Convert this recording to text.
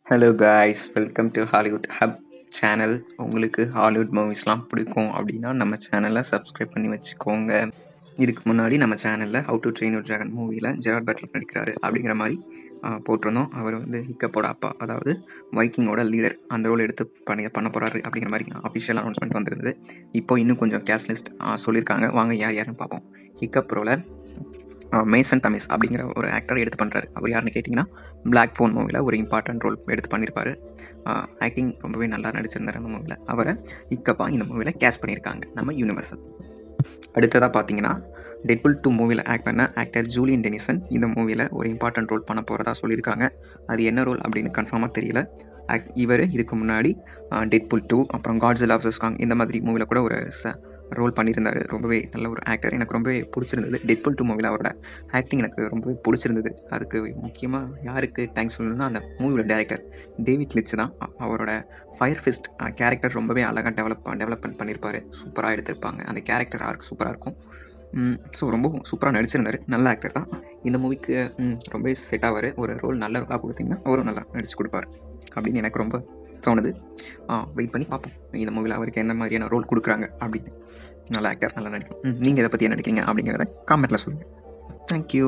Hello guys, welcome to Hollywood hub channel. உங்களுக்கு Hollywood மூவிஸ்லாம் பிடிக்கும் அப்படின்னா நம்ம சேனலை சப்ஸ்கிரைப் பண்ணி வச்சுக்கோங்க. இதுக்கு முன்னாடி நம்ம சேனலில் how to train your dragon மூவியில் ஜெரார்ட் பட்லர் நடிக்கிறாரு அப்படிங்கிற மாதிரி போட்டிருந்தோம். அவர் வந்து ஹிக்கப்போட அப்பா, அதாவது வைக்கிங்கோட லீடர், அந்த ரோல் எடுத்து பண்ண போகிறாரு அப்படிங்கிற மாதிரி அஃபிஷியல் அனௌன்ஸ்மெண்ட் வந்திருந்தது. இப்போ இன்னும் கொஞ்சம் கேஸ்ட் லிஸ்ட் சொல்லியிருக்காங்க. வாங்க யார் யாருன்னு பார்ப்போம். ஹிக்கப் ரோலை மேசன் தமிஸ் அப்படிங்கிற ஒரு ஆக்டர் எடுத்து பண்ணுறாரு. அவர் யாருன்னு கேட்டிங்கன்னா, பிளாக் ஃபோன் மூவியில் ஒரு இம்பார்ட்டன்ட் ரோல் எடுத்து பண்ணியிருப்பார். ஆக்டிங் ரொம்பவே நல்லா நடிச்சிருந்தார் அந்த மூவியில். அவரை ஹிக்கப்பா இந்த மூவியில் கேஸ்ட் பண்ணியிருக்காங்க நம்ம யூனிவர்சல். அடுத்ததாக பார்த்தீங்கன்னா, டெட்புல் 2 மூவியில் ஆக்ட் பண்ண ஆக்டர் ஜூலியன் டெனிசன் இந்த மூவியில் ஒரு இம்பார்ட்டன்ட் ரோல் பண்ண போகிறதா சொல்லியிருக்காங்க. அது என்ன ரோல் அப்படின்னு கன்ஃபார்மாக தெரியல. இவர் இதுக்கு முன்னாடி டெட்புல் 2, அப்புறம் காட்ஸில்லா vs காங் இந்த மாதிரி மூவியில் கூட ஒரு ரோல் பண்ணியிருந்தார். ரொம்பவே நல்ல ஒரு ஆக்டர், எனக்கு ரொம்பவே பிடிச்சிருந்தது. டெட்புல் 2 மூவியில் அவரோட ஆக்டிங் எனக்கு ரொம்பவே பிடிச்சிருந்தது. அதுக்கு முக்கியமாக யாருக்கு தேங்க்ஸ் சொல்லணும்னா, அந்த மூவியோட டேரக்டர் டேவிட் லிச் தான். அவரோட ஃபயர் ஃபிஸ்ட் கேரக்டர் ரொம்பவே அழகாக டெவலப்மெண்ட் பண்ணியிருப்பார். சூப்பராக எடுத்திருப்பாங்க. அந்த கேரக்டர் ஆர்க் சூப்பராக இருக்கும். ஸோ ரொம்ப சூப்பராக நடிச்சிருந்தார். நல்ல ஆக்டர் தான். இந்த மூவிக்கு ரொம்பவே செட் ஆவார். ஒரு ரோல் நல்ல ரோலாக கொடுத்தீங்கன்னா அவரும் நல்லா நடிச்சு கொடுப்பார் அப்படின்னு எனக்கு ரொம்ப தோணுது. வெயிட் பண்ணி பார்ப்போம் இந்த மூவியில் அவருக்கு என்ன மாதிரியான ரோல் கொடுக்குறாங்க அப்படின்னு. நல்ல ஆக்டர், நல்லா நடிக்கும். நீங்கள் இதை பற்றி என்ன நினைக்கிறீங்க அப்படிங்கிறத காமெண்ட்டில் சொல்லுங்கள். தேங்க்யூ.